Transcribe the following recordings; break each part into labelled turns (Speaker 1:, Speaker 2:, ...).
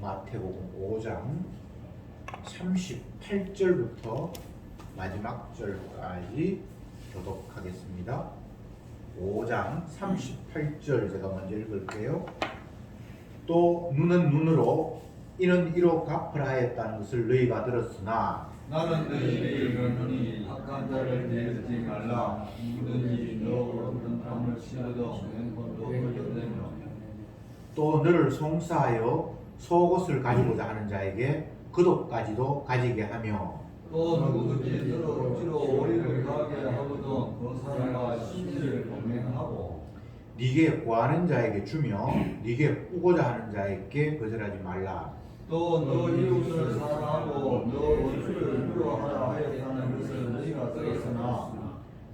Speaker 1: 마태복음 5장 38절부터 마지막 절까지 교독하겠습니다. 5장 38절 제가 먼저 읽을게요. 또 눈은 눈으로 이는 이로 갚으라 하였다는 것을 너희가 들었으나
Speaker 2: 나는 너희에게 이르노니 악한 자를 대하지 말라. 누구든지 너 어떤 탐을 치어도 맹건도 걸려내며
Speaker 1: 또 너를 송사하여 속옷을 가지고자 하는 자에게 그옷까지도 가지게 하며
Speaker 2: 또 누구든지 너로 억지로 오리를 가게 하거든 그 사람과 심지를 동맹하고
Speaker 1: 네게 구하는 자에게 주며 네게 꾸고자 하는 자에게 거절하지 말라.
Speaker 2: 또 너 이웃을 사랑하고 너 원수를 미워하라 하였다는 것을 너희가 들었으나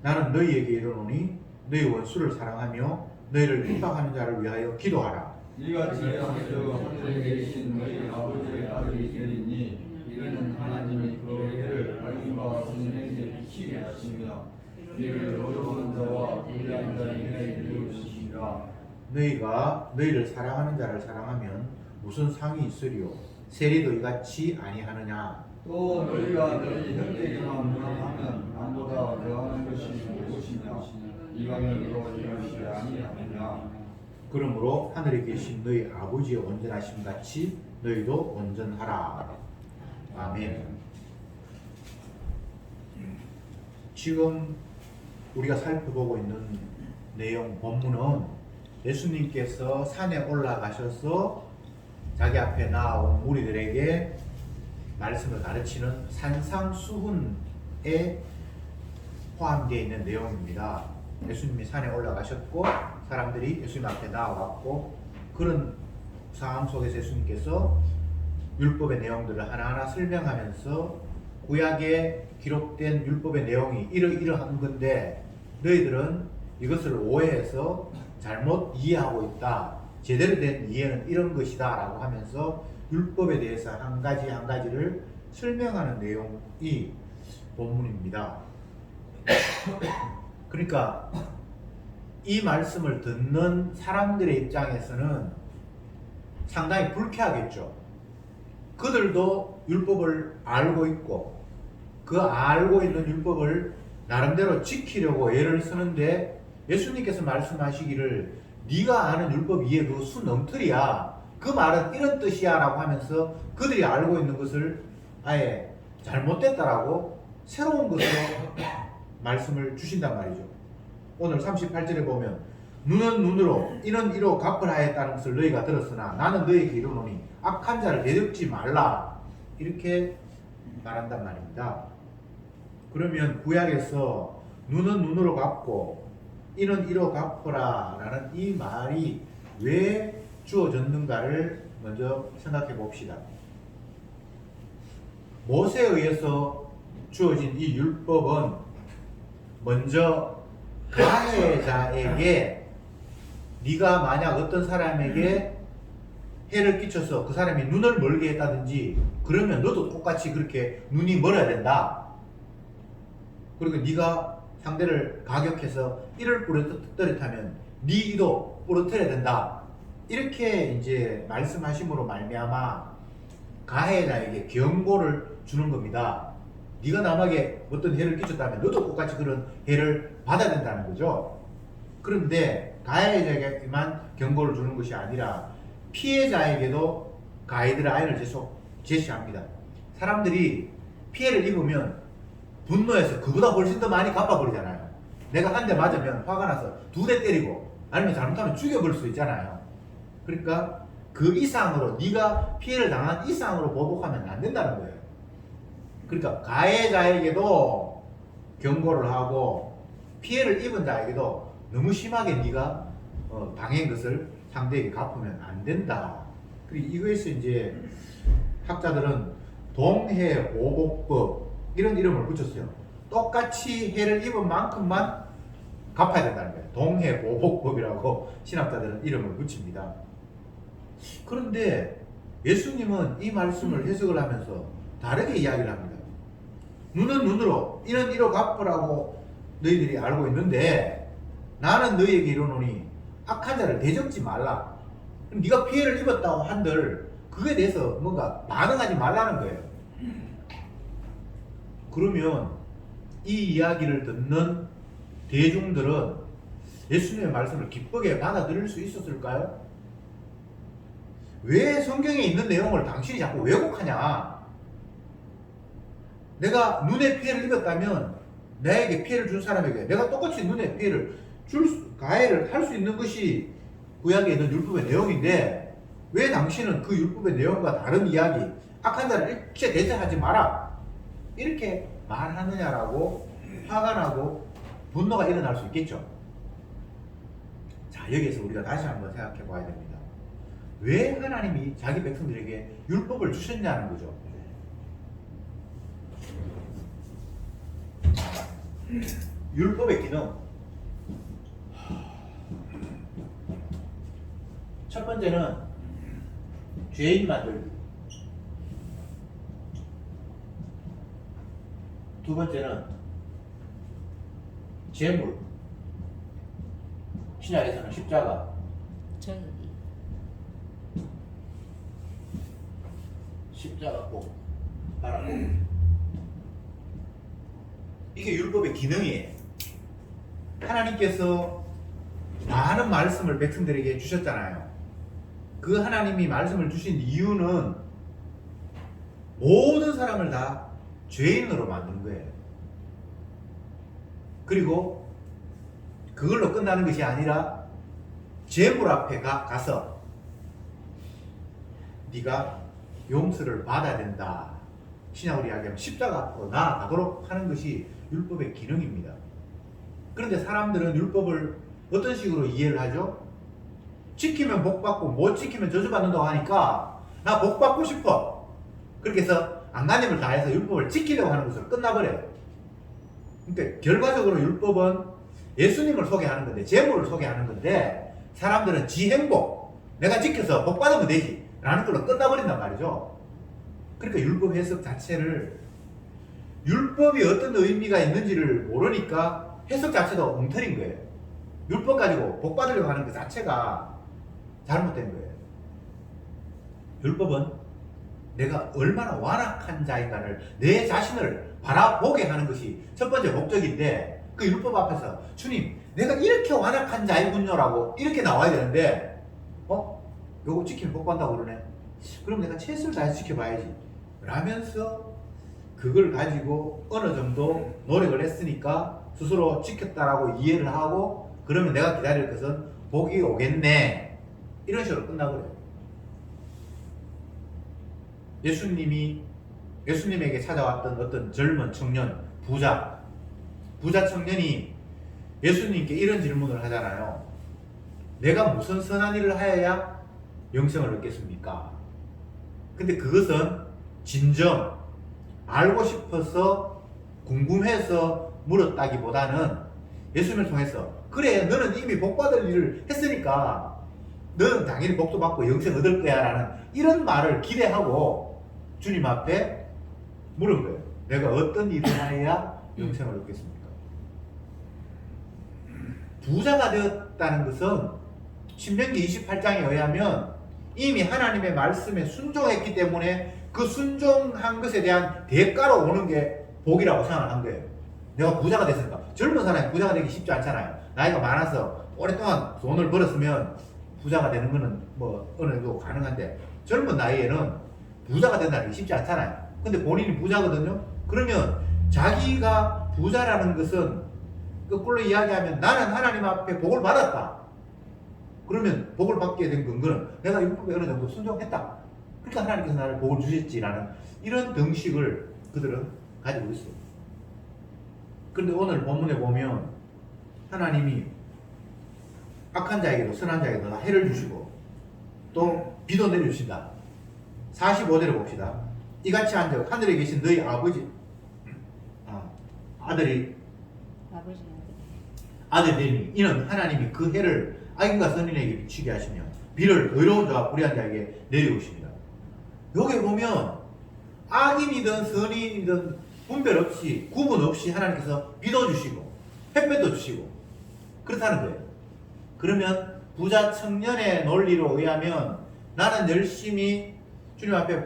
Speaker 1: 나는 너희에게 이르노니 너희 원수를 사랑하며 너희를 핍박하는 자를 위하여 기도하라.
Speaker 2: 이같이 하여 하늘에 계신 너희 아버지의 아들이 되리니 이는 하나님이 그 해를 밝음과 선생에게 비치게 하시며 이를 어려운 자와 불리한 자에게 이루시리라.
Speaker 1: 너희가 너희를 사랑하는 자를 사랑하면 무슨 상이 있으리요? 세리도 이같이 아니하느냐?
Speaker 2: 또 너희가 너희 형제에게만 무난하면 남보다 더하는 것이 무엇이냐? 이방인으로 이것이 아니하느냐?
Speaker 1: 그러므로 하늘에 계신 너희 아버지의 온전하심 같이 너희도 온전하라. 아멘. 지금 우리가 살펴보고 있는 내용 본문은 예수님께서 산에 올라가셔서 자기 앞에 나온 무리들에게 말씀을 가르치는 산상수훈에 포함되어 있는 내용입니다. 예수님이 산에 올라가셨고 사람들이 예수님 앞에 나와갖고 그런 상황 속에서 예수님께서 율법의 내용들을 하나하나 설명하면서 구약에 기록된 율법의 내용이 이러이러한 건데 너희들은 이것을 오해해서 잘못 이해하고 있다. 제대로 된 이해는 이런 것이다 라고 하면서 율법에 대해서 한 가지 한 가지를 설명하는 내용이 본문입니다. 그러니까 이 말씀을 듣는 사람들의 입장에서는 상당히 불쾌하겠죠. 그들도 율법을 알고 있고 그 알고 있는 율법을 나름대로 지키려고 애를 쓰는데 예수님께서 말씀하시기를 네가 아는 율법 위에 그 수 넘틀이야. 그 말은 이런 뜻이야 라고 하면서 그들이 알고 있는 것을 아예 잘못됐다라고 새로운 것으로 말씀을 주신단 말이죠. 오늘 38절에 보면 눈은 눈으로 이는 이로 갚으라 하였다는 것을 너희가 들었으나 나는 너희에게 이르노니 악한 자를 대적지 말라 이렇게 말한단 말입니다. 그러면 구약에서 눈은 눈으로 갚고 이는 이로 갚으라 라는 이 말이 왜 주어졌는가를 먼저 생각해 봅시다. 모세에 의해서 주어진 이 율법은 먼저 가해자에게 네가 만약 어떤 사람에게 해를 끼쳐서 그 사람이 눈을 멀게 했다든지 그러면 너도 똑같이 그렇게 눈이 멀어야 된다. 그리고 네가 상대를 가격해서 이를 부러뜨렸다면 네 이도 부러뜨려야 된다. 이렇게 이제 말씀하심으로 말미암아 가해자에게 경고를 주는 겁니다. 네가 남에게 어떤 해를 끼쳤다면 너도 똑같이 그런 해를 받아야 된다는 거죠. 그런데 가해자에게만 경고를 주는 것이 아니라 피해자에게도 가이드라인을 계속 제시합니다. 사람들이 피해를 입으면 분노해서 그보다 훨씬 더 많이 갚아버리잖아요. 내가 한 대 맞으면 화가 나서 2대 때리고 아니면 잘못하면 죽여버릴 수 있잖아요. 그러니까 그 이상으로 네가 피해를 당한 이상으로 보복하면 안 된다는 거예요. 그러니까 가해자에게도 경고를 하고 피해를 입은 자에게도 너무 심하게 네가 당한 것을 상대에게 갚으면 안 된다. 그리고 이거에서 이제 학자들은 동해보복법 이런 이름을 붙였어요. 똑같이 해를 입은 만큼만 갚아야 된다는 거예요. 동해보복법이라고 신학자들은 이름을 붙입니다. 그런데 예수님은 이 말씀을 해석을 하면서 다르게 이야기를 합니다. 눈은 눈으로 이는 이로 갚으라고 너희들이 알고 있는데 나는 너희에게 이르노니 악한 자를 대적지 말라. 네가 피해를 입었다고 한들 그거에 대해서 뭔가 반응하지 말라는 거예요. 그러면 이 이야기를 듣는 대중들은 예수님의 말씀을 기쁘게 받아들일 수 있었을까요? 왜 성경에 있는 내용을 당신이 자꾸 왜곡하냐? 내가 눈에 피해를 입었다면 나에게 피해를 준 사람에게 내가 똑같이 눈에 피해를 가해를 할 수 있는 것이 구약에 있는 율법의 내용인데 왜 당신은 그 율법의 내용과 다른 이야기, 악한 자를 일체 대적하지 마라 이렇게 말하느냐라고 화가 나고 분노가 일어날 수 있겠죠. 자, 여기에서 우리가 다시 한번 생각해 봐야 됩니다. 왜 하나님이 자기 백성들에게 율법을 주셨냐는 거죠. 율법의 기능, 첫 번째는 죄인 만들기, 두 번째는 재물, 신약에서는 십자가,
Speaker 3: 정의.
Speaker 1: 십자가 꼭 바라보고, 이게 율법의 기능이에요. 하나님께서 많은 말씀을 백성들에게 주셨잖아요. 그 하나님이 말씀을 주신 이유는 모든 사람을 다 죄인으로 만든 거예요. 그리고 그걸로 끝나는 것이 아니라 재물 앞에 가서 네가 용서를 받아야 된다. 신약으로 이야기하면 십자가 앞으로 나아가도록 하는 것이 율법의 기능입니다. 그런데 사람들은 율법을 어떤 식으로 이해를 하죠? 지키면 복받고 못 지키면 저주받는다고 하니까 나 복받고 싶어. 그렇게 해서 안간힘을 다해서 율법을 지키려고 하는 것으로 끝나버려요. 그러니까 결과적으로 율법은 예수님을 소개하는 건데, 재물을 소개하는 건데, 사람들은 지 행복, 내가 지켜서 복받으면 되지 라는 걸로 끝나버린단 말이죠. 그러니까 율법 해석 자체를, 율법이 어떤 의미가 있는지를 모르니까 해석 자체도 엉터리인 거예요. 율법 가지고 복받으려고 하는 것 자체가 잘못된 거예요. 율법은 내가 얼마나 완악한 자인가를, 내 자신을 바라보게 하는 것이 첫 번째 목적인데, 그 율법 앞에서 주님 내가 이렇게 완악한 자이군요 라고 이렇게 나와야 되는데 요거 지키면 복받는다고 그러네. 그럼 내가 최선을 다해서 지켜봐야지 라면서 그걸 가지고 어느 정도 노력을 했으니까 스스로 지켰다라고 이해를 하고, 그러면 내가 기다릴 것은 복이 오겠네, 이런 식으로 끝나버려요. 예수님에게 찾아왔던 어떤 젊은 청년, 부자 청년이 예수님께 이런 질문을 하잖아요. 내가 무슨 선한 일을 하여야 영생을 얻겠습니까? 근데 그것은 진정 알고 싶어서 궁금해서 물었다기보다는 예수님을 통해서, 그래 너는 이미 복받을 일을 했으니까 너는 당연히 복도 받고 영생 얻을 거야 라는 이런 말을 기대하고 주님 앞에 물은 거예요. 내가 어떤 일을 해야 영생을 얻겠습니까? 부자가 되었다는 것은 신명기 28장에 의하면 이미 하나님의 말씀에 순종했기 때문에 그 순종한 것에 대한 대가로 오는 게 복이라고 생각한 거예요. 내가 부자가 됐으니까. 젊은 사람이 부자가 되기 쉽지 않잖아요. 나이가 많아서 오랫동안 돈을 벌었으면 부자가 되는 거는 뭐 어느 정도 가능한데, 젊은 나이에는 부자가 된다는 게 쉽지 않잖아요. 근데 본인이 부자거든요. 그러면 자기가 부자라는 것은 거꾸로 이야기하면 나는 하나님 앞에 복을 받았다. 그러면 복을 받게 된 근거는 내가 율법에 어느 정도 순종했다. 그러니까 하나님께서 나를 복을 주셨지라는 이런 등식을 그들은 가지고 있어요. 그런데 오늘 본문에 보면 하나님이 악한 자에게도 선한 자에게도 다 해를 주시고 또 비도 내려주신다. 45절에 봅시다. 이같이 한즉 하늘에 계신 너희 아버지 아들 되니 이는 하나님이 그 해를 악인과 선인에게 비치게 하시며 비를 의로운 자와 불의한 자에게 내려오십니다. 여기 보면 악인이든 선인이든 분별 없이 구분 없이 하나님께서 비도 주시고 햇볕도 주시고 그렇다는 거예요. 그러면 부자 청년의 논리로 의하면 나는 열심히 주님 앞에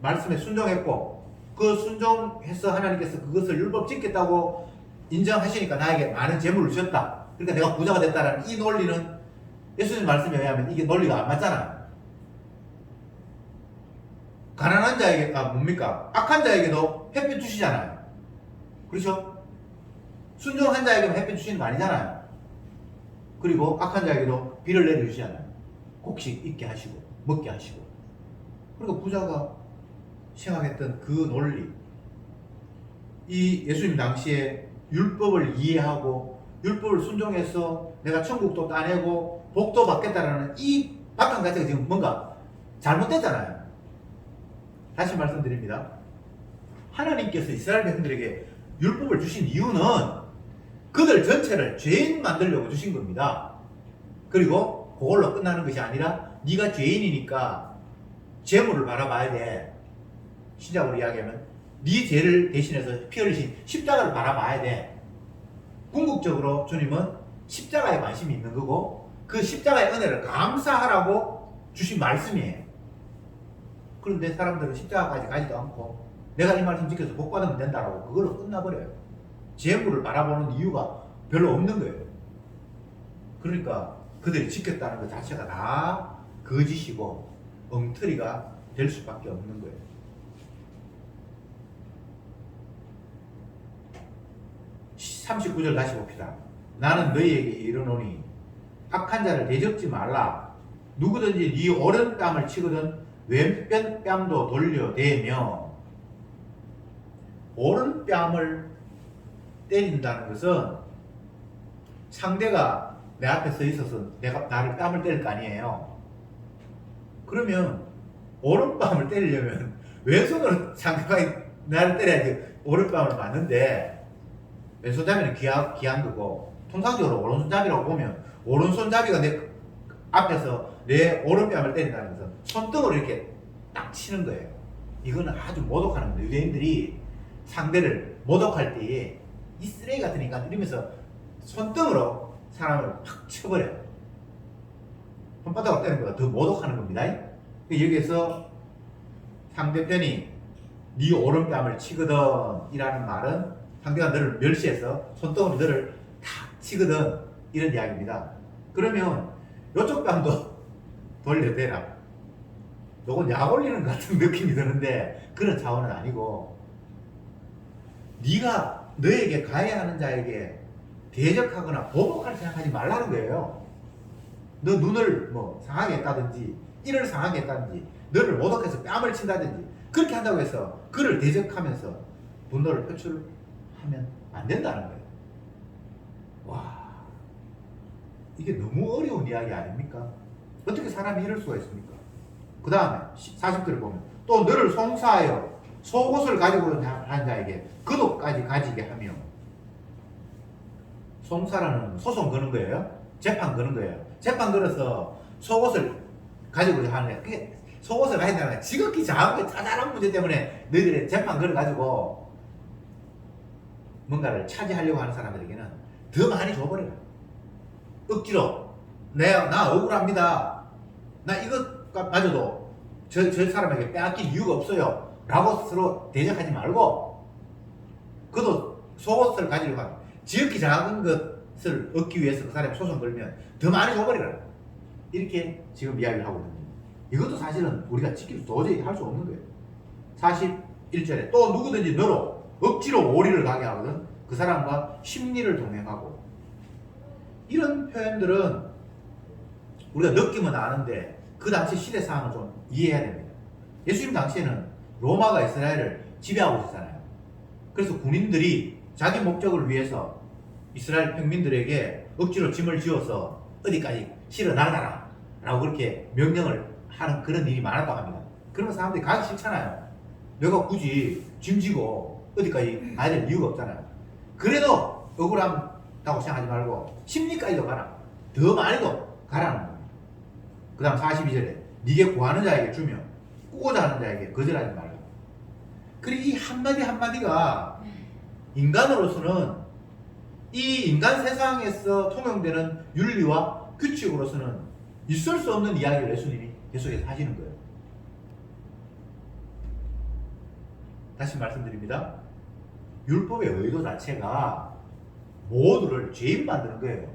Speaker 1: 말씀에 순종했고 그 순종해서 하나님께서 그것을 율법 짓겠다고 인정하시니까 나에게 많은 재물을 주셨다. 그러니까 내가 부자가 됐다라는 이 논리는 예수님 말씀에 의하면 이게 논리가 안 맞잖아요. 가난한 자에게 뭡니까? 악한 자에게도 햇빛 주시잖아요. 그렇죠? 순종한 자에게만 햇빛 주시는 거 아니잖아요. 그리고 악한 자에게도 비를 내려주시잖아요. 곡식 있게 하시고 먹게 하시고. 그러니까 부자가 생각했던 그 논리, 이 예수님 당시에 율법을 이해하고 율법을 순종해서 내가 천국도 따내고 복도 받겠다라는 이 바탕 자체가 지금 뭔가 잘못됐잖아요. 다시 말씀드립니다. 하나님께서 이스라엘 백성들에게 율법을 주신 이유는 그들 전체를 죄인 만들려고 주신 겁니다. 그리고 그걸로 끝나는 것이 아니라 네가 죄인이니까 재물을 바라봐야 돼. 신약으로 이야기하면 네 죄를 대신해서 피 흘리신 십자가를 바라봐야 돼. 궁극적으로 주님은 십자가에 관심이 있는 거고 그 십자가의 은혜를 감사하라고 주신 말씀이에요. 그런데 사람들은 십자가까지 가지도 않고 내가 이 말씀 지켜서 복 받으면 된다라고 그걸로 끝나버려요. 재물을 바라보는 이유가 별로 없는 거예요. 그러니까 그들이 지켰다는 것 자체가 다 거짓이고 엉터리가 될 수밖에 없는 거예요. 39절 다시 봅시다. 나는 너희에게 이르노니 악한 자를 대접지 말라. 누구든지 네 오른뺨을 치거든 왼편 뺨도 돌려대며. 오른뺨을 때린다는 것은 상대가 내 앞에 서 있어서 내가 나를 뺨을 때릴 거 아니에요. 그러면 오른뺨을 때리려면 왼손으로 상대방이 나를 때려야지 오른뺨을 맞는데 왼손잡이는 귀한 거고 통상적으로 오른손잡이라고 보면 오른손잡이가 내 앞에서 내 오른뺨을 때린다는 것은 손등으로 이렇게 딱 치는 거예요. 이거는 아주 모독하는 겁니다. 유대인들이 상대를 모독할 때에 이 쓰레기 같은 인간 이러면서 손등으로 사람을 팍 쳐버려요. 손바닥으로 때리는 것보다 더 모독하는 겁니다. 여기에서 상대편이 네 오른뺨을 치거든 이라는 말은 상대가 너를 멸시해서 손등으로 너를 탁 치거든 이런 이야기입니다. 그러면 이쪽 뺨도 돌려대라. 요건 약 올리는 같은 느낌이 드는데 그런 차원은 아니고 네가 너에게 가해하는 자에게 대적하거나 보복할 생각하지 말라는 거예요. 너 눈을 뭐 상하게 했다든지 이를 상하게 했다든지 너를 모독해서 뺨을 친다든지 그렇게 한다고 해서 그를 대적하면서 분노를 표출하면 안 된다는 거예요. 와, 이게 너무 어려운 이야기 아닙니까? 어떻게 사람이 이럴 수가 있습니까? 그 다음에 40절을 보면 또 너를 송사하여 속옷을 가지고 하는 자에게 그도까지 가지게 하며. 송사라는 소송 거는 거예요. 재판 거는 거예요. 재판 걸어서 속옷을 가지고 하는 거예요. 그게 속옷을 가진다는 거예요. 지극히 작은 자잘한 문제 때문에 너희들의 재판 걸어가지고 뭔가를 차지하려고 하는 사람들에게는 더 많이 줘버려요. 억지로 나 억울합니다. 나 이것마저도 저 사람에게 빼앗길 이유가 없어요 라고 서로 대적하지 말고 그도 속옷을 가지려고 하는 지극히 작은 것을 얻기 위해서 그 사람이 소송 걸면 더 많이 줘버리라. 이렇게 지금 이야기를 하거든요. 이것도 사실은 우리가 지킬 도저히 할 수 없는 거예요. 41절에 또 누구든지 너로 억지로 오리를 가게 하거든 그 사람과 심리를 동행하고. 이런 표현들은 우리가 느낌은 아는데 그 당시 시대 상황을 좀 이해해야 됩니다. 예수님 당시에는 로마가 이스라엘을 지배하고 있었잖아요. 그래서 군인들이 자기 목적을 위해서 이스라엘 평민들에게 억지로 짐을 지어서 어디까지 실어 나가라 라고 그렇게 명령을 하는 그런 일이 많았다고 합니다. 그러면 사람들이 가기 싫잖아요. 내가 굳이 짐 지고 어디까지 가야 될 이유가 없잖아요. 그래도 억울하다고 생각하지 말고 심리까지도 가라. 더 많이도 가라는 겁니다. 그 다음 42절에 네게 구하는 자에게 주며 꾸고자 하는 자에게 거절하지 말라. 그리고 이 한마디 한마디가 인간으로서는 이 인간 세상에서 통용되는 윤리와 규칙으로서는 있을 수 없는 이야기를 예수님이 계속해서 하시는 거예요. 다시 말씀드립니다. 율법의 의도 자체가 모두를 죄인 만드는 거예요.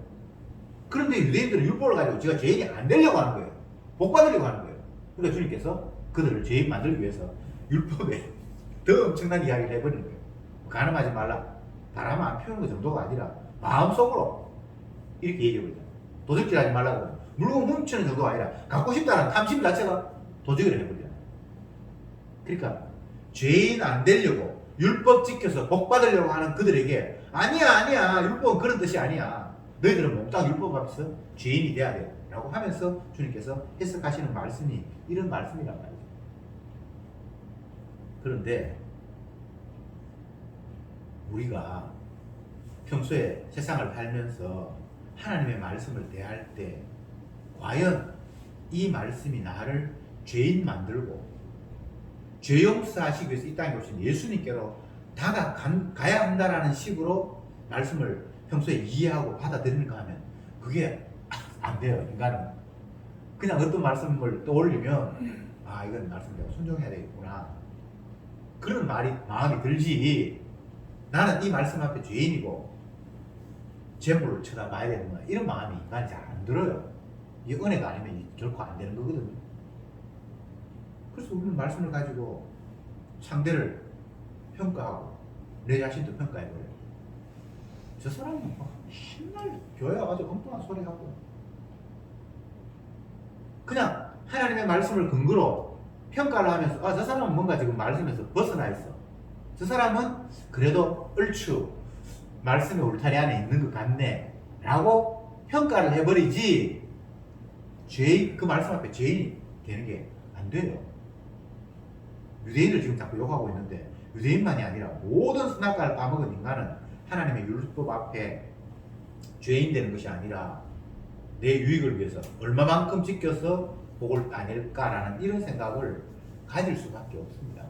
Speaker 1: 그런데 유대인들은 율법을 가지고 제가 죄인이 안 되려고 하는 거예요. 복 받으려고 하는 거예요. 그러니까 주님께서 그들을 죄인 만들기 위해서 율법에 더 엄청난 이야기를 해버리는 거예요. 가늠하지 말라. 바람 안 피우는 것 정도가 아니라 마음속으로 이렇게 얘기해버리죠. 도둑질하지 말라고. 물건 훔치는 정도가 아니라 갖고 싶다는 탐심 자체가 도둑을 해버리잖아요. 그러니까 죄인 안 되려고 율법 지켜서 복 받으려고 하는 그들에게 아니야 율법은 그런 뜻이 아니야. 너희들은 몽땅 율법 앞에서 죄인이 돼야 돼 라고 하면서 주님께서 해석하시는 말씀이 이런 말씀이란 말이죠. 그런데 우리가 평소에 세상을 살면서 하나님의 말씀을 대할 때 과연 이 말씀이 나를 죄인 만들고 죄 용서하시기 위해서 이 땅에 오신 예수님께로 다가가야 한다라는 식으로 말씀을 평소에 이해하고 받아들이는가 하면 그게 안 돼요. 인간은 그냥 어떤 말씀을 떠올리면 아 이건 말씀 내가 순종해야 되겠구나 그런 마음이 들지 나는 이 말씀 앞에 죄인이고 재물을 쳐다봐야 되는구나 이런 마음이 인간이 잘 안 들어요. 이 은혜가 아니면 결코 안 되는 거거든요. 그래서 우리는 말씀을 가지고 상대를 평가하고 내 자신도 평가해버려요. 저 사람은 맨날 교회 와가지고 엉뚱한 소리 하고 그냥 하나님의 말씀을 근거로 평가를 하면서 아, 저 사람은 뭔가 지금 말씀에서 벗어나 있어. 저 사람은 그래도 얼추 말씀의 울타리 안에 있는 것 같네 라고 평가를 해버리지 그 말씀 앞에 죄인이 되는 게 안 돼요. 유대인을 지금 자꾸 욕하고 있는데 유대인만이 아니라 모든 선악과를 까먹은 인간은 하나님의 율법 앞에 죄인 되는 것이 아니라 내 유익을 위해서 얼마만큼 지켜서 복을 따낼까라는 이런 생각을 가질 수밖에 없습니다.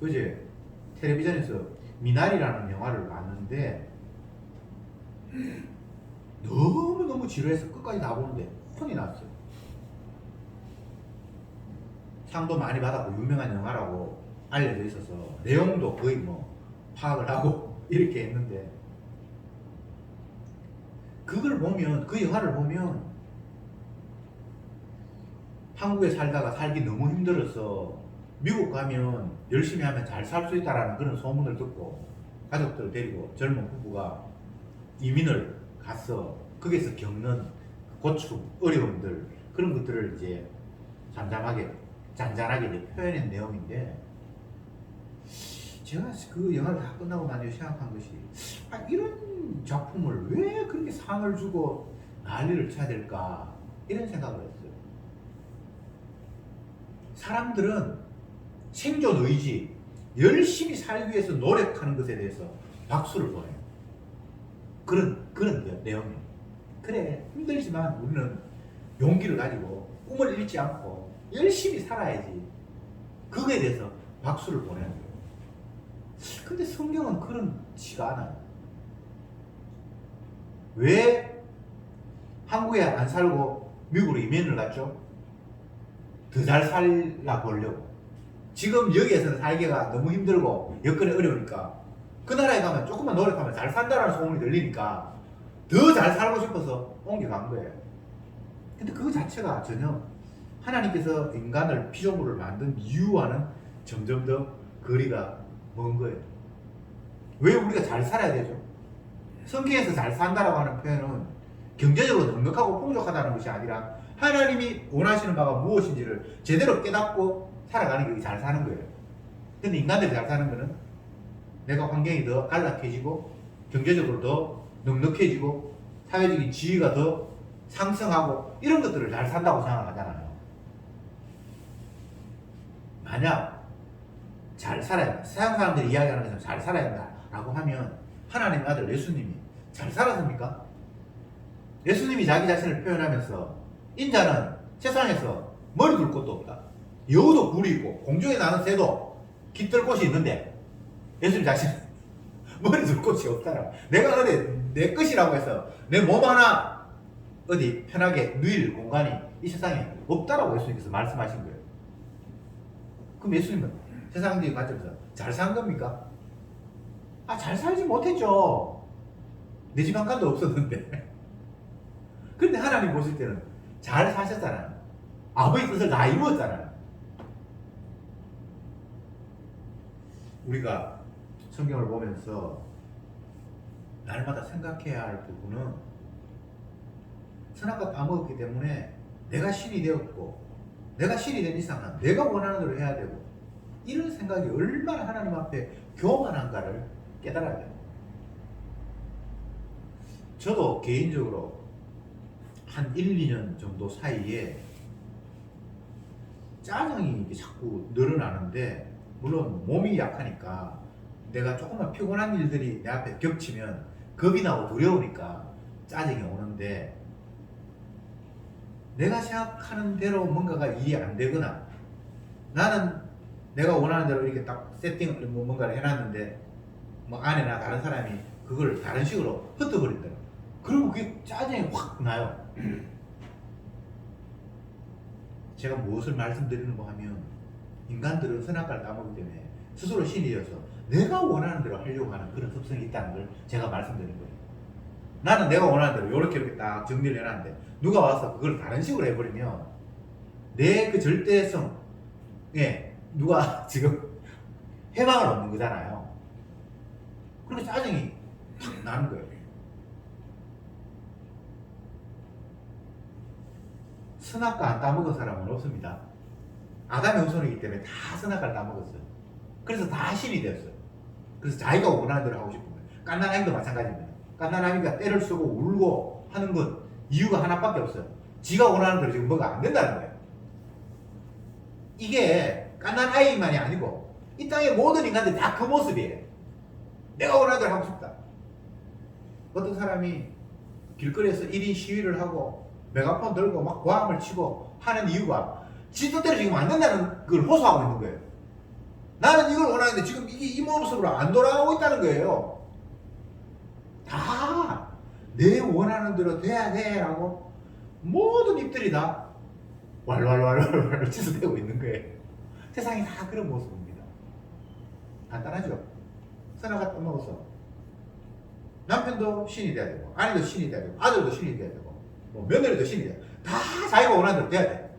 Speaker 1: 어제 텔레비전에서 미나리라는 영화를 봤는데 너무너무 지루해서 끝까지 다 보는데 혼이 났어요. 상도 많이 받았고 유명한 영화라고 알려져 있어서 내용도 거의 뭐 파악을 하고 이렇게 했는데 그걸 보면 그 영화를 보면 한국에 살다가 살기 너무 힘들어서 미국 가면 열심히 하면 잘 살 수 있다라는 그런 소문을 듣고 가족들을 데리고 젊은 부부가 이민을 가서 거기서 겪는 고충, 어려움들 그런 것들을 이제 잔잔하게 이제 표현한 내용인데 제가 그 영화를 다 끝나고 난 뒤에 생각한 것이 이런 작품을 왜 그렇게 상을 주고 난리를 쳐야 될까 이런 생각을 했어요. 사람들은 생존 의지, 열심히 살기 위해서 노력하는 것에 대해서 박수를 보내요. 그런 내용이에요. 그래 힘들지만 우리는 용기를 가지고 꿈을 잃지 않고 열심히 살아야지. 그거에 대해서 박수를 보내는 거예요. 근데 성경은 그렇지가 않아요. 왜 한국에 안 살고 미국으로 이민을 갔죠? 더 잘 살라 보려고. 지금 여기에서는 살기가 너무 힘들고 여건이 어려우니까 그 나라에 가면 조금만 노력하면 잘 산다라는 소문이 들리니까 더 잘 살고 싶어서 옮겨간 거예요. 근데 그거 자체가 전혀 하나님께서 인간을 피조물을 만든 이유와는 점점 더 거리가 먼 거예요. 왜 우리가 잘 살아야 되죠? 성경에서 잘 산다라고 하는 표현은 경제적으로 넉넉하고 풍족하다는 것이 아니라 하나님이 원하시는 바가 무엇인지를 제대로 깨닫고 살아가는 게 잘 사는 거예요. 근데 인간들이 잘 사는 거는 내가 환경이 더 안락해지고 경제적으로 더 넉넉해지고 사회적인 지위가 더 상승하고 이런 것들을 잘 산다고 생각하잖아요. 만약 잘 살아야 된다. 세상 사람들이 이야기하는 것처럼 잘 살아야 된다라고 하면 하나님의 아들 예수님이 잘 살았습니까? 예수님이 자기 자신을 표현하면서 인자는 세상에서 머리 둘 곳도 없다. 여우도 굴이 있고 공중에 나는 새도 깃들 곳이 있는데 예수님 자신 머리 둘 곳이 없다라. 내가 어디 내 것이라고 해서 내 몸 하나 어디 편하게 누일 공간이 이 세상에 없다라고 예수님께서 말씀하신 거예요. 그럼 예수님은 세상적인 관점에서 잘 산 겁니까? 아, 잘 살지 못했죠. 내 집 한 칸도 없었는데. 근데 하나님 보실 때는 잘 사셨잖아요. 아버지 뜻을 다 이루었잖아요. 우리가 성경을 보면서 날마다 생각해야 할 부분은 선악과 따먹었기 때문에 내가 신이 되었고 내가 신이 된 이상은 내가 원하는 대로 해야 되고 이런 생각이 얼마나 하나님 앞에 교만한가를 깨달아야 돼요. 저도 개인적으로 한 1, 2년 정도 사이에 짜증이 자꾸 늘어나는데, 물론 몸이 약하니까 내가 조금만 피곤한 일들이 내 앞에 겹치면 겁이 나고 두려우니까 짜증이 오는데, 내가 생각하는 대로 뭔가가 일이 안 되거나 나는 내가 원하는 대로 이렇게 딱 세팅을 뭔가를 해놨는데 뭐 아내나 다른 사람이 그걸 다른 식으로 흩어버린다. 그리고 그게 짜증이 확 나요. 제가 무엇을 말씀드리는가 하면, 인간들은 선악과를 따먹기 때문에 스스로 신이 되어서 내가 원하는 대로 하려고 하는 그런 습성이 있다는 걸 제가 말씀드린 거예요. 나는 내가 원하는 대로 이렇게 딱 정리를 해놨는데 누가 와서 그걸 다른 식으로 해버리면 내 그 절대성에 누가 지금 해방을 얻는 거잖아요. 그리고 짜증이 탁 나는 거예요. 선악과 안 따먹은 사람은 없습니다. 아담의 후손이기 때문에 다 선악과를 따먹었어요. 그래서 다 신이 되었어요. 그래서 자기가 원하는 대로 하고 싶은 거예요. 갓난아기도 마찬가지입니다. 갓난아기가 때를 쓰고 울고 하는 건 이유가 하나밖에 없어요. 지가 원하는 대로 지금 뭐가 안 된다는 거예요. 이게 갓난아이만이 아니고 이 땅의 모든 인간들이 다 그 모습이에요. 내가 원하는 대로 하고 싶다. 어떤 사람이 길거리에서 1인 시위를 하고 메가폰 들고 막 고함을 치고 하는 이유가 지 뜻대로 지금 안 된다는 걸 호소하고 있는 거예요. 나는 이걸 원하는데 지금 이게 이 모습으로 안 돌아가고 있다는 거예요. 다 내 원하는 대로 돼야 돼 라고 모든 입들이 다 왈왈왈왈 찢어대고 있는 거예요. 세상이 다 그런 모습입니다. 간단하죠? 선악과 따먹어서 남편도 신이 돼야 되고 아내도 신이 돼야 되고 아들도 신이 돼야 되고 뭐 며느리도 신이 돼야 되고 다 자기가 원하는 대로 돼야 돼.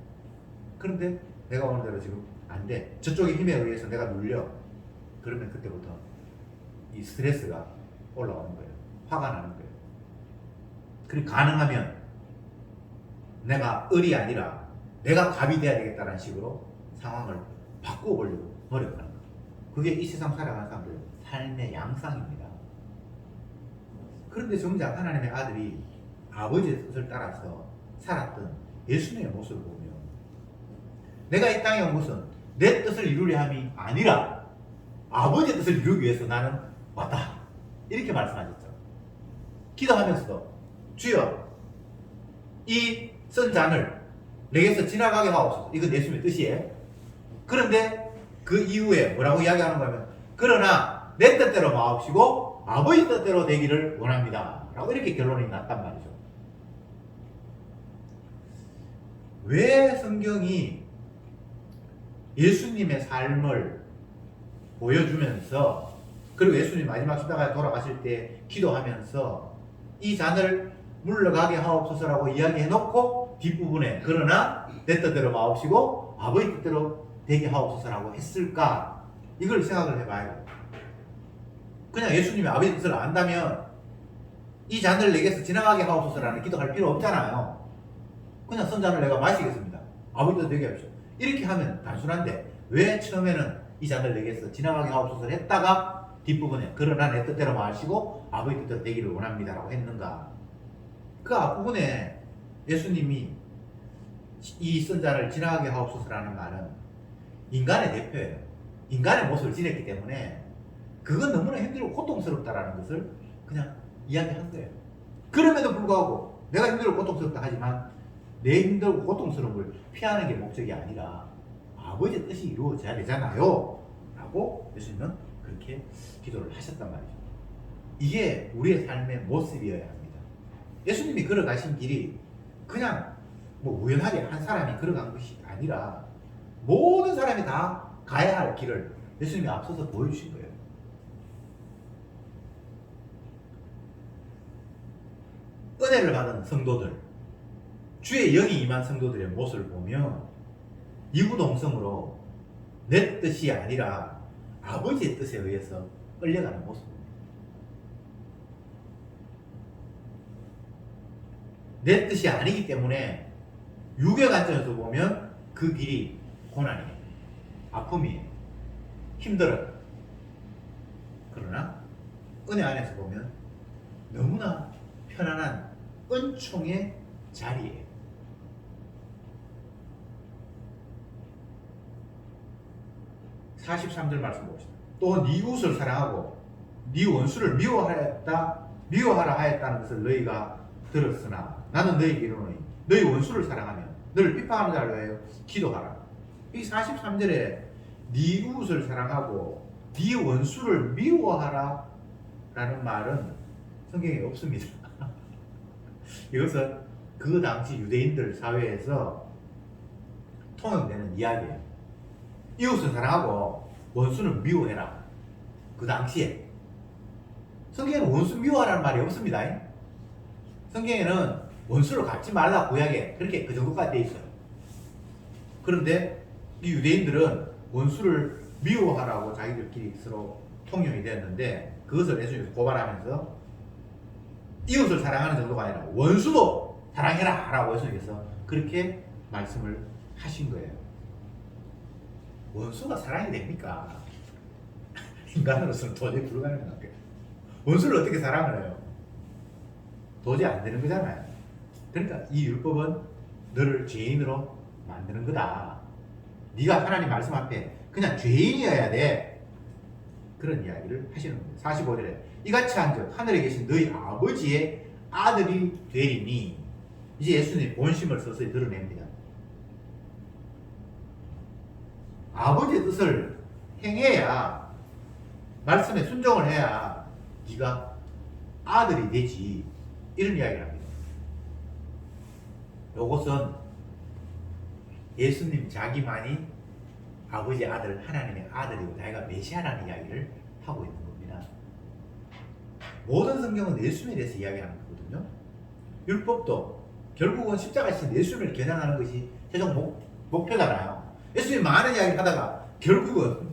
Speaker 1: 그런데 내가 원하는 대로 지금 안 돼. 저쪽의 힘에 의해서 내가 눌려. 그러면 그때부터 이 스트레스가 올라오는 거예요. 화가 나는 거예요. 그리고 가능하면 내가 을이 아니라 내가 갑이 돼야 되겠다는 식으로 상황을 바꿔보려고 노력하는 거예요. 그게 이 세상 살아가는 사람들 삶의 양상입니다. 그런데 정작 하나님의 아들이 아버지의 뜻을 따라서 살았던 예수님의 모습을 보면, 내가 이 땅에 온 것은 내 뜻을 이루려 함이 아니라 아버지의 뜻을 이루기 위해서 나는 왔다. 이렇게 말씀하셨죠. 기도하면서도 주여 이 쓴 잔을 내게서 지나가게 하옵소서. 이건 예수님의 뜻이에요. 그런데 그 이후에 뭐라고 이야기하는 거냐면, 그러나 내 뜻대로 마옵시고 아버지 뜻대로 되기를 원합니다 라고 이렇게 결론이 났단 말이죠. 왜 성경이 예수님의 삶을 보여주면서, 그리고 예수님 마지막 십자가에 돌아가실 때 기도하면서 이 잔을 물러가게 하옵소서라고 이야기해놓고 뒷부분에 그러나 내 뜻대로 마옵시고 아버지 뜻대로 되게 하옵소서라고 했을까? 이걸 생각을 해봐야 돼요. 그냥 예수님이 아버지 뜻을 안다면 이 잔을 내게서 지나가게 하옵소서라는 기도할 필요 없잖아요. 그냥 쓴 잔을 내가 마시겠습니다. 아버지 뜻 되게 하십시오. 이렇게 하면 단순한데 왜 처음에는 이 잔을 내게서 지나가게 하옵소서를 했다가 뒷부분에 그러나 내 뜻대로 마시고 아버지 뜻대로 되기를 원합니다라고 했는가? 그 앞부분에 예수님이 이 쓴 잔을 지나가게 하옵소서라는 말은 인간의 대표예요. 인간의 모습을 지냈기 때문에 그건 너무나 힘들고 고통스럽다라는 것을 그냥 이야기한 거예요. 그럼에도 불구하고 내가 힘들고 고통스럽다 하지만 내 힘들고 고통스러운 걸 피하는 게 목적이 아니라 아버지의 뜻이 이루어져야 되잖아요 라고 예수님은 그렇게 기도를 하셨단 말이죠. 이게 우리의 삶의 모습이어야 합니다. 예수님이 걸어가신 길이 그냥 뭐 우연하게 한 사람이 걸어간 것이 아니라 모든 사람이 다 가야 할 길을 예수님이 앞서서 보여주신 거예요. 은혜를 받은 성도들, 주의 영이 임한 성도들의 모습을 보면 이구동성으로 내 뜻이 아니라 아버지의 뜻에 의해서 끌려가는 모습입니다. 내 뜻이 아니기 때문에 육의 관점에서 보면 그 길이 고난이에요. 아픔이에요. 힘들어요. 그러나 은혜 안에서 보면 너무나 편안한 은총의 자리예요. (43절) 말씀 봅시다. 또 네 이웃을 사랑하고 네 원수를 미워하라 하였다는 것을 너희가 들었으나 나는 너희에게 이르노니 너희 원수를 사랑하며 너를 비판하는 자를 위하여 기도하라. 이 43절에 네 이웃을 사랑하고 네 원수를 미워하라 라는 말은 성경에 없습니다. 이것은 그 당시 유대인들 사회에서 통용되는 이야기예요. 이웃을 사랑하고 원수는 미워해라. 그 당시에 성경에는 원수 미워하라는 말이 없습니다. 성경에는 원수를 갚지 말라 구약에 그렇게 그 정도까지 돼 있어요. 그런데 이 유대인들은 원수를 미워하라고 자기들끼리 서로 통용이 되었는데 그것을 예수님께서 고발하면서 이웃을 사랑하는 정도가 아니라 원수도 사랑해라 라고 예수님께서 그렇게 말씀을 하신 거예요. 원수가 사랑이 됩니까? 인간으로서는 도저히 불가능한 거예요. 원수를 어떻게 사랑을 해요? 도저히 안 되는 거잖아요. 그러니까 이 율법은 너를 죄인으로 만드는 거다. 네가 하나님 말씀 앞에 그냥 죄인이어야 돼. 그런 이야기를 하시는 거예요. 45절에 이같이 한즉 하늘에 계신 너희 아버지의 아들이 되리니 이제 예수님이 본심을 서서히 드러냅니다. 아버지의 뜻을 행해야 말씀에 순종을 해야 네가 아들이 되지 이런 이야기를 합니다. 이것은 예수님 자기만이 아버지의 아들 하나님의 아들이고 자기가 메시아라는 이야기를 하고 있는 겁니다. 모든 성경은 예수님에 대해서 이야기하는 거거든요. 율법도 결국은 십자가신 예수님을 겨냥하는 것이 최종 목표잖아요. 예수님이 많은 이야기를 하다가 결국은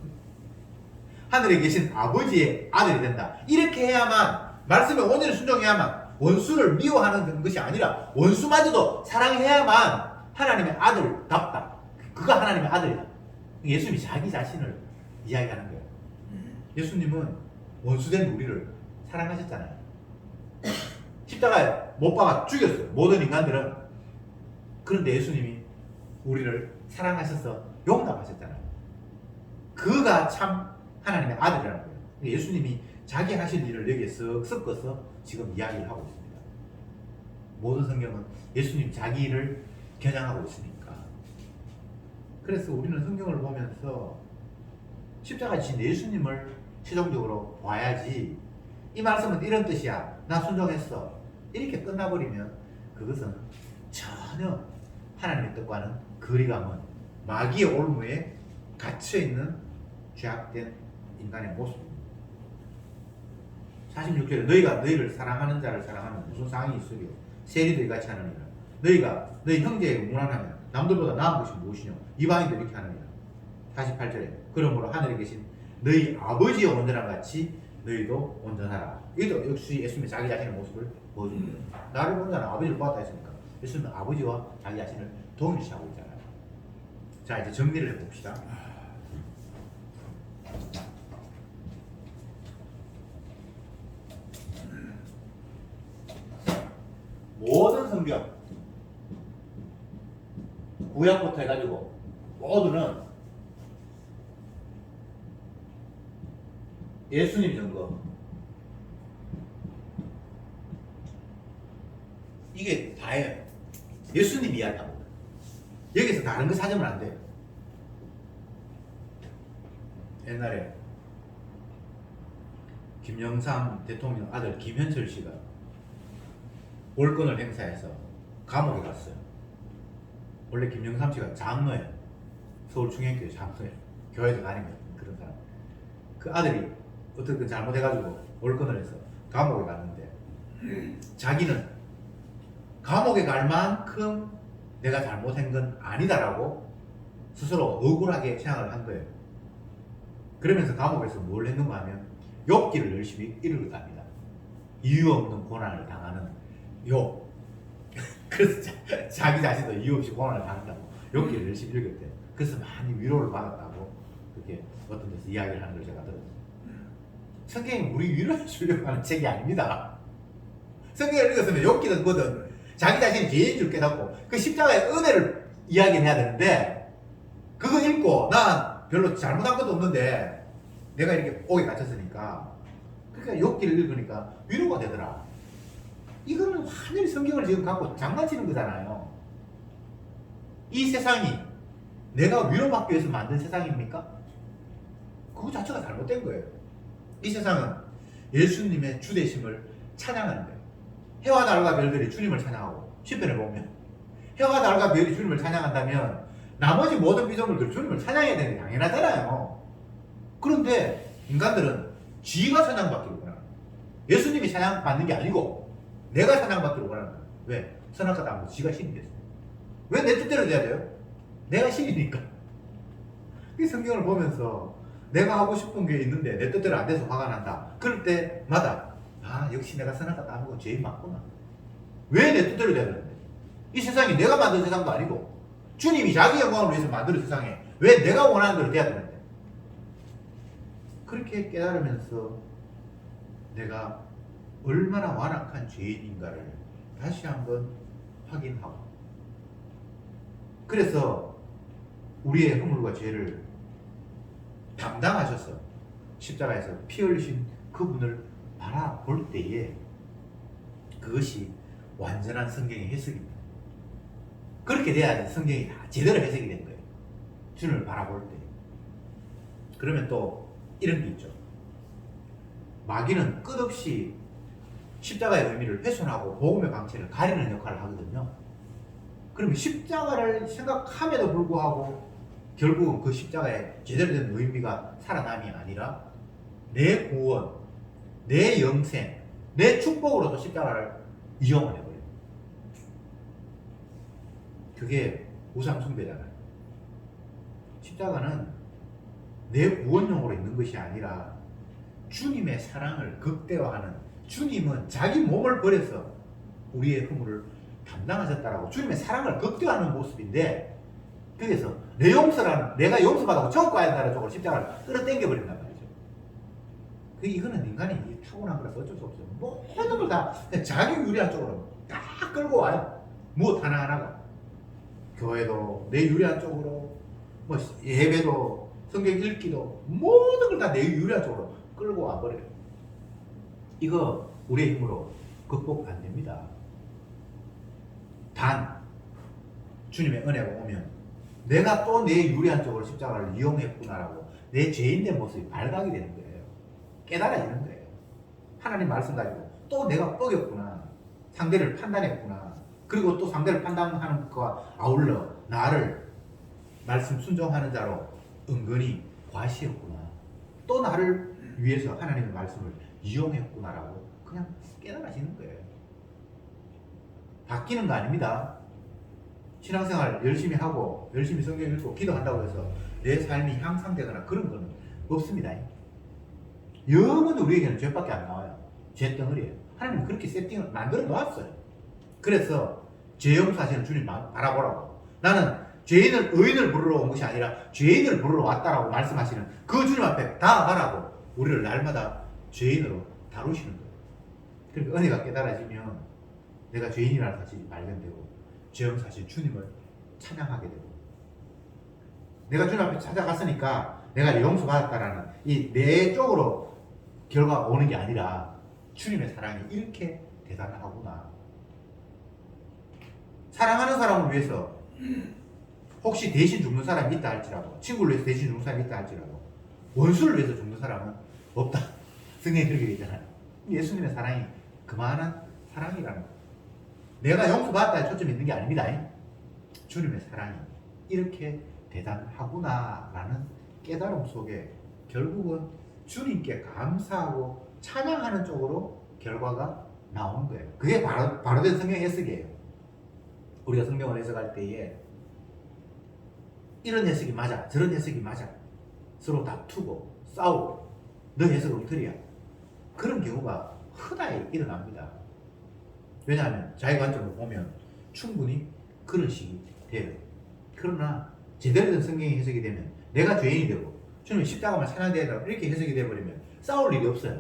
Speaker 1: 하늘에 계신 아버지의 아들이 된다. 이렇게 해야만 말씀에 온전히 순종해야만 원수를 미워하는 것이 아니라 원수마저도 사랑해야만 하나님의 아들답다. 그가 하나님의 아들이다. 예수님이 자기 자신을 이야기하는 거예요. 예수님은 원수된 우리를 사랑하셨잖아요. 십자가에 못 박아 죽였어요. 모든 인간들은. 그런데 예수님이 우리를 사랑하셔서 용납하셨잖아요. 그가 참 하나님의 아들이라는 거예요. 예수님이 자기 하실 일을 여기에 쓱 섞어서 지금 이야기를 하고 있습니다. 모든 성경은 예수님 자기 일을 겨냥하고 있으니까. 그래서 우리는 성경을 보면서 십자가에 지신 예수님을 최종적으로 봐야지 이 말씀은 이런 뜻이야. 나 순종했어. 이렇게 끝나버리면 그것은 전혀 하나님의 뜻과는 거리가 먼 마귀의 올무에 갇혀있는 죄악된 인간의 모습입니다. 46절에 너희가 너희를 사랑하는 자를 사랑하면 무슨 상이 있으리요? 세리도 이같이 하느니라. 너희가 너희 형제에게 무난하면 남들보다 나은 것이 무엇이뇨? 이방인도 이렇게 하느니라. 48절에 그러므로 하늘에 계신 너희 아버지의 온전함 같이 너희도 온전하라. 이것도 역시 예수님이 자기 자신의 모습을 보여줍니다. 나를 본 자는 아버지를 보았다 했으니까 예수님은 아버지와 자기 자신을 동일시하고 있잖아요. 자, 이제 정리를 해봅시다. 모든 성경 구약부터 해가지고 모두는 예수님 증거 이게 다예요. 예수님 이야기합니다. 여기서 다른 거 찾으면 안 돼요. 옛날에 김영삼 대통령 아들 김현철 씨가 월권을 행사해서 감옥에 갔어요. 원래 김영삼 씨가 장로예요. 서울중앙교회 장로예요. 교회도 다니면 그런 사람. 그 아들이 어떻게 잘못해가지고 월권을 해서 감옥에 갔는데 자기는 감옥에 갈 만큼 내가 잘못한 건 아니다라고 스스로 억울하게 생각을 한 거예요. 그러면서 감옥에서 뭘 했는가 하면 욥기를 열심히 읽었답니다. 이유 없는 고난을 당하는 욥. 그래서 자기 자신도 이유 없이 고난을 당한다고 욥기를 열심히 읽었대요. 그래서 많이 위로를 받았다고 그렇게 어떤 데서 이야기를 하는 걸 제가 들었어요. 성경이 우리 위로해 주려고 하는 책이 아닙니다. 성경을 읽었으면 욥기든 뭐든 자기 자신이 죄인 줄 깨닫고 그 십자가의 은혜를 이야기해야 되는데 그거 읽고 난 별로 잘못한 것도 없는데 내가 이렇게 옥에 갇혔으니까 그러니까 욥기를 읽으니까 위로가 되더라. 이거는 완전히 성경을 지금 갖고 장난치는 거잖아요. 이 세상이 내가 위로받기 위해서 만든 세상입니까? 그거 자체가 잘못된 거예요. 이 세상은 예수님의 주되심을 찬양하는 거예요. 해와 달과 별들이 주님을 찬양하고 시편에 보면 해와 달과 별이 주님을 찬양한다면 나머지 모든 피조물들 주님을 찬양해야 되는 게 당연하잖아요. 그런데 인간들은 지가 찬양받기를 원하는 거예요. 예수님이 찬양받는 게 아니고 내가 찬양받기를 원하는 거예요. 왜? 선악과도 안 하고 지가 신이 됐어요. 왜 내 뜻대로 돼야 돼요? 내가 신이니까. 이 성경을 보면서 내가 하고 싶은 게 있는데 내 뜻대로 안 돼서 화가 난다. 그럴 때마다 아 역시 내가 선악과도 안 하고 죄인 맞구나. 왜 내 뜻대로 돼야 되는데? 이 세상이 내가 만든 세상도 아니고 주님이 자기 영광을 위해서 만든 세상에 왜 내가 원하는 대로 돼야 되는데? 그렇게 깨달으면서 내가 얼마나 완악한 죄인인가를 다시 한번 확인하고 그래서 우리의 허물과 죄를 담당하셔서 십자가에서 피 흘리신 그분을 바라볼 때에 그것이 완전한 성경의 해석입니다. 그렇게 돼야 성경이 다 제대로 해석이 된 거예요. 주님을 바라볼 때. 그러면 또 이런 게 있죠. 마귀는 끝없이 십자가의 의미를 훼손하고 복음의 방체를 가리는 역할을 하거든요. 그러면 십자가를 생각함에도 불구하고 결국은 그 십자가의 제대로 된 의미가 살아남이 아니라 내 구원, 내 영생, 내 축복으로도 십자가를 이용을 해버려요. 그게 우상숭배잖아요. 십자가는 내 구원용으로 있는 것이 아니라 주님의 사랑을 극대화하는, 주님은 자기 몸을 버려서 우리의 허물을 담당하셨다라고 주님의 사랑을 극대화하는 모습인데, 그래서 내 용서라는, 내가 용서받고 천국가야 한다는 쪽으로 십자가를 끌어당겨 버린단 말이죠. 이거는 인간이 타고난 거라서 어쩔 수 없어요. 모든 걸 다 자기 유리한 쪽으로 다 끌고 와요. 무엇 하나하나가. 교회도 내 유리한 쪽으로, 뭐 예배도, 성경 읽기도, 모든 걸 다 내 유리한 쪽으로 끌고 와버려요. 이거 우리의 힘으로 극복 안 됩니다. 단 주님의 은혜가 오면 내가 또 내 유리한 쪽으로 십자가를 이용했구나라고 내 죄인된 모습이 발각이 되는 거예요. 깨달아지는 거예요. 하나님 말씀 가지고 또 내가 뻐겼구나, 상대를 판단했구나, 그리고 또 상대를 판단하는 것과 아울러 나를 말씀 순종하는 자로 은근히 과시했구나, 또 나를 위해서 하나님의 말씀을 이용했구나라고 그냥 깨달아지는 거예요. 바뀌는 거 아닙니다. 신앙생활 열심히 하고 열심히 성경 읽고 기도한다고 해서 내 삶이 향상되거나 그런 거는 없습니다. 영원히 우리에게는 죄밖에 안 나와요. 죄덩어리예요. 하나님은 그렇게 세팅을 만들어 놓았어요. 그래서 죄 용서하시는 주님 바라보라고. 나는 죄인을 의인을 부르러 온 것이 아니라 죄인을 부르러 왔다라고 말씀하시는 그 주님 앞에 나아가라고 우리를 날마다 죄인으로 다루시는 거예요. 그러니까 은혜가 깨달아지면 내가 죄인이라는 사실이 발견되고 죄 용서하신 주님을 찬양하게 되고, 내가 주님 앞에 찾아갔으니까 내가 용서받았다라는 이 내 쪽으로 결과가 오는 게 아니라 주님의 사랑이 이렇게 대단하구나. 사랑하는 사람을 위해서 혹시 대신 죽는 사람이 있다 할지라도, 친구를 위해서 대신 죽는 사람이 있다 할지라도 원수를 위해서 죽는 사람은 없다. 성경에 그렇게 되잖아요. 예수님의 사랑이 그만한 사랑이라는 거예요. 내가 용서받았다에 초점이 있는 게 아닙니다. 주님의 사랑이 이렇게 대단하구나 라는 깨달음 속에 결국은 주님께 감사하고 찬양하는 쪽으로 결과가 나오는 거예요. 그게 바로 된 성경 해석이에요. 우리가 성경을 해석할 때에 이런 해석이 맞아, 저런 해석이 맞아, 서로 다투고 싸우고 너 해석은 틀이야, 그런 경우가 흔하게 일어납니다. 왜냐하면 자기 관점으로 보면 충분히 그런 식이 돼요. 그러나 제대로 된 성경의 해석이 되면 내가 죄인이 되고 주님이 십자가만 찬양돼야 된다 이렇게 해석이 돼버리면 싸울 일이 없어요.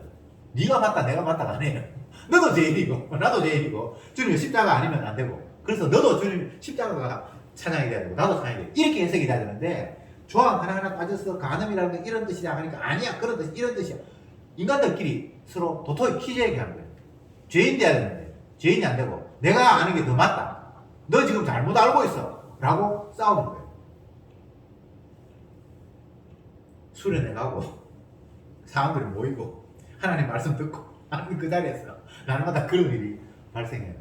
Speaker 1: 네가 맞다 내가 맞다가 아니에요. 너도 죄인이고 나도 죄인이고 주님이 십자가 아니면 안 되고, 그래서 너도 주님 십자가가 찬양이 돼야 되고 나도 찬양이 돼야 되고 이렇게 해석이 돼야 되는데, 조항 하나하나 빠져서 간음이라는 게 이런 뜻이냐 하니까 아니야 그런 뜻 이런 뜻이야. 인간들끼리 서로 도토리 퀴즈 얘기하는 거예요. 죄인 돼야 되는데 죄인이 안 되고 내가 아는 게 더 맞다, 너 지금 잘못 알고 있어 라고 싸우는 거예요. 수련해가고 사람들이 모이고 하나님 말씀 듣고 하는 그 자리에서 날마다 그런 일이 발생해요.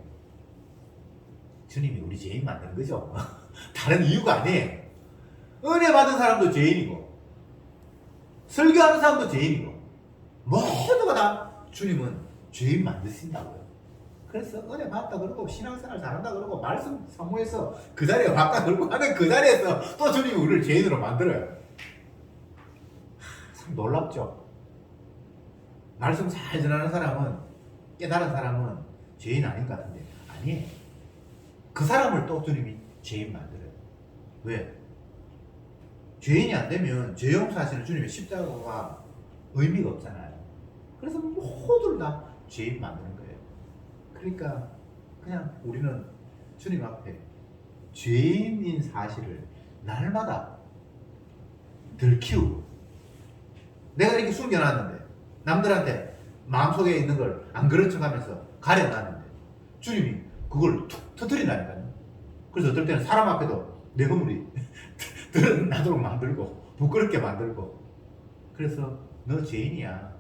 Speaker 1: 주님이 우리 죄인 만든 거죠. 다른 이유가 아니에요. 은혜 받은 사람도 죄인이고 설교하는 사람도 죄인이고 모두가 다 주님은 죄인 만드신다고요. 그래서 은혜 받다 그러고 신앙생활 잘한다 그러고 말씀 사모해서 그 자리에 왔다 그러고 하는 그 자리에서 또 주님이 우리를 죄인으로 만들어요. 참 놀랍죠. 말씀 잘 전하는 사람은, 깨달은 사람은 죄인 아닌 것 같은데 아니에요. 그 사람을 또 주님이 죄인 만들어요. 왜? 죄인이 안 되면 죄 용서하시는 주님의 십자가가 의미가 없잖아요. 그래서 모두를 다 죄인 만드는 거예요. 그러니까 그냥 우리는 주님 앞에 죄인인 사실을 날마다 들키우고, 내가 이렇게 숨겨놨는데 남들한테 마음속에 있는 걸 안 그런 척하면서 가려놨는데 주님이 그걸 툭 터뜨린다니까요. 그래서 어떨 때는 사람 앞에도 내 허물이 드러나도록 만들고 부끄럽게 만들고, 그래서 너 죄인이야.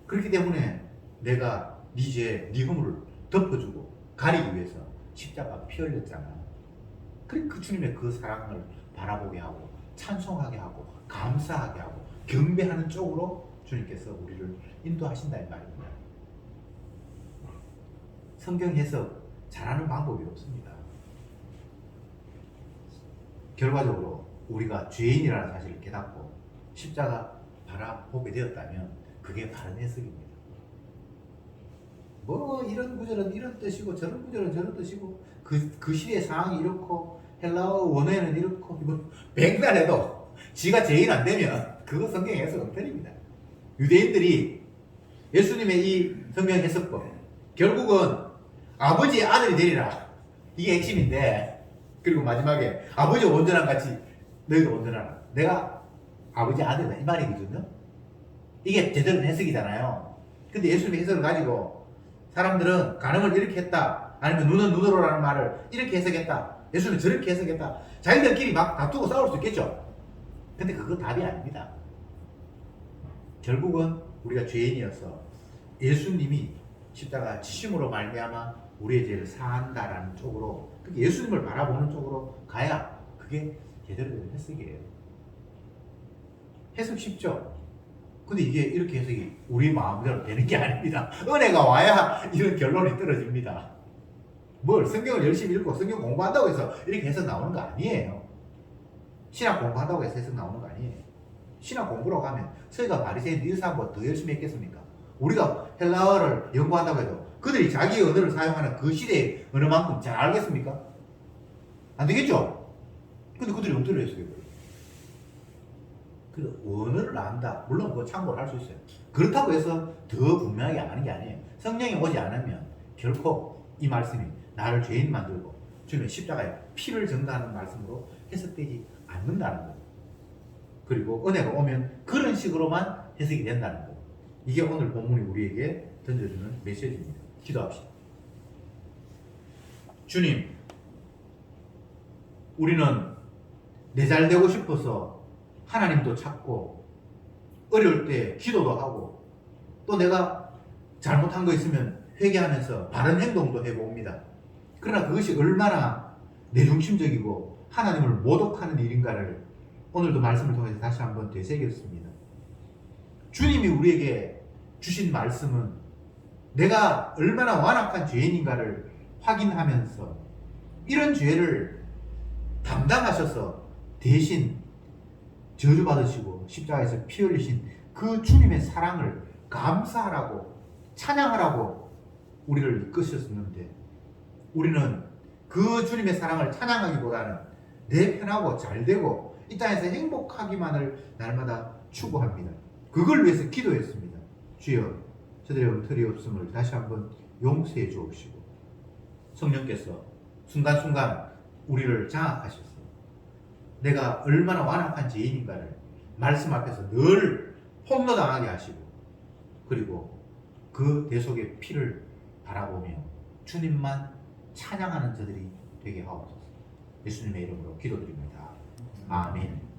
Speaker 1: 그렇기 때문에 내가 네 죄, 네 허물을 덮어주고 가리기 위해서 십자가 피 흘렸잖아. 그러니까 그 주님의 그 사랑을 바라보게 하고 찬송하게 하고 감사하게 하고 경배하는 쪽으로 주님께서 우리를 인도하신다 이 말입니다. 성경 해석 잘하는 방법이 없습니다. 결과적으로 우리가 죄인이라는 사실을 깨닫고 십자가 바라보게 되었다면 그게 바른 해석입니다. 뭐 이런 구절은 이런 뜻이고 저런 구절은 저런 뜻이고 그 시대의 상황이 이렇고 헬라어 원어에는 이렇고 뭐 백날 해도 지가 죄인 안 되면 그거 성경 해석은 틀립니다. 유대인들이 예수님의 이 성경 해석법 결국은 아버지의 아들이 되리라, 이게 핵심인데, 그리고 마지막에 아버지와 온전한 같이 너희도 온전하라, 내가 아버지의 아들이다 이 말이거든요. 이게 제대로 된 해석이잖아요. 근데 예수님의 해석을 가지고 사람들은 간음을 이렇게 했다, 아니면 눈은 눈으로라는 말을 이렇게 해석했다, 예수님은 저렇게 해석했다, 자기들끼리 막 다투고 싸울 수 있겠죠. 근데 그거 답이 아닙니다. 결국은 우리가 죄인이어서 예수님이 십자가 지심으로 말미암아 우리의 죄를 사한다라는 쪽으로, 그게 예수님을 바라보는 쪽으로 가야 그게 제대로 된 해석이에요. 해석 쉽죠? 근데 이게 이렇게 해석이 우리 마음대로 되는 게 아닙니다. 은혜가 와야 이런 결론이 떨어집니다. 뭘 성경을 열심히 읽고 성경 공부한다고 해서 이렇게 해석 나오는 거 아니에요. 신학 공부한다고 해서 해석 나오는 거 아니에요. 신학 공부라고 하면 저희가 바리새인 유사한보다 더 열심히 했겠습니까? 우리가 헬라어를 연구한다고 해도 그들이 자기 언어를 사용하는 그 시대의 언어만큼 잘 알겠습니까? 안 되겠죠? 근데 그들이 엉터리로 해석해버려요. 그래서 언어를 안다, 물론 그거 참고를 할 수 있어요. 그렇다고 해서 더 분명하게 아는 게 아니에요. 성령이 오지 않으면 결코 이 말씀이 나를 죄인 만들고 주님의 십자가에 피를 증가하는 말씀으로 해석되지 않는다는 거예요. 그리고 은혜가 오면 그런 식으로만 해석이 된다는 거. 이게 오늘 본문이 우리에게 던져주는 메시지입니다. 기도합시다. 주님, 우리는 내 잘 되고 싶어서 하나님도 찾고 어려울 때 기도도 하고 또 내가 잘못한 거 있으면 회개하면서 바른 행동도 해봅니다. 그러나 그것이 얼마나 내중심적이고 하나님을 모독하는 일인가를 오늘도 말씀을 통해서 다시 한번 되새겼습니다. 주님이 우리에게 주신 말씀은 내가 얼마나 완악한 죄인인가를 확인하면서 이런 죄를 담당하셔서 대신 저주받으시고 십자가에서 피 흘리신 그 주님의 사랑을 감사하라고 찬양하라고 우리를 이끄셨는데, 우리는 그 주님의 사랑을 찬양하기보다는 내 편하고 잘되고 이 땅에서 행복하기만을 날마다 추구합니다. 그걸 위해서 기도했습니다. 주여, 저들의 엉터리 없음을 다시 한번 용서해 주옵시고, 성령께서 순간순간 우리를 장악하셔서 내가 얼마나 완악한 죄인인가를 말씀 앞에서 늘 폭로당하게 하시고, 그리고 그 대속의 피를 바라보며 주님만 찬양하는 저들이 되게 하옵소서. 예수님의 이름으로 기도드립니다. 아멘.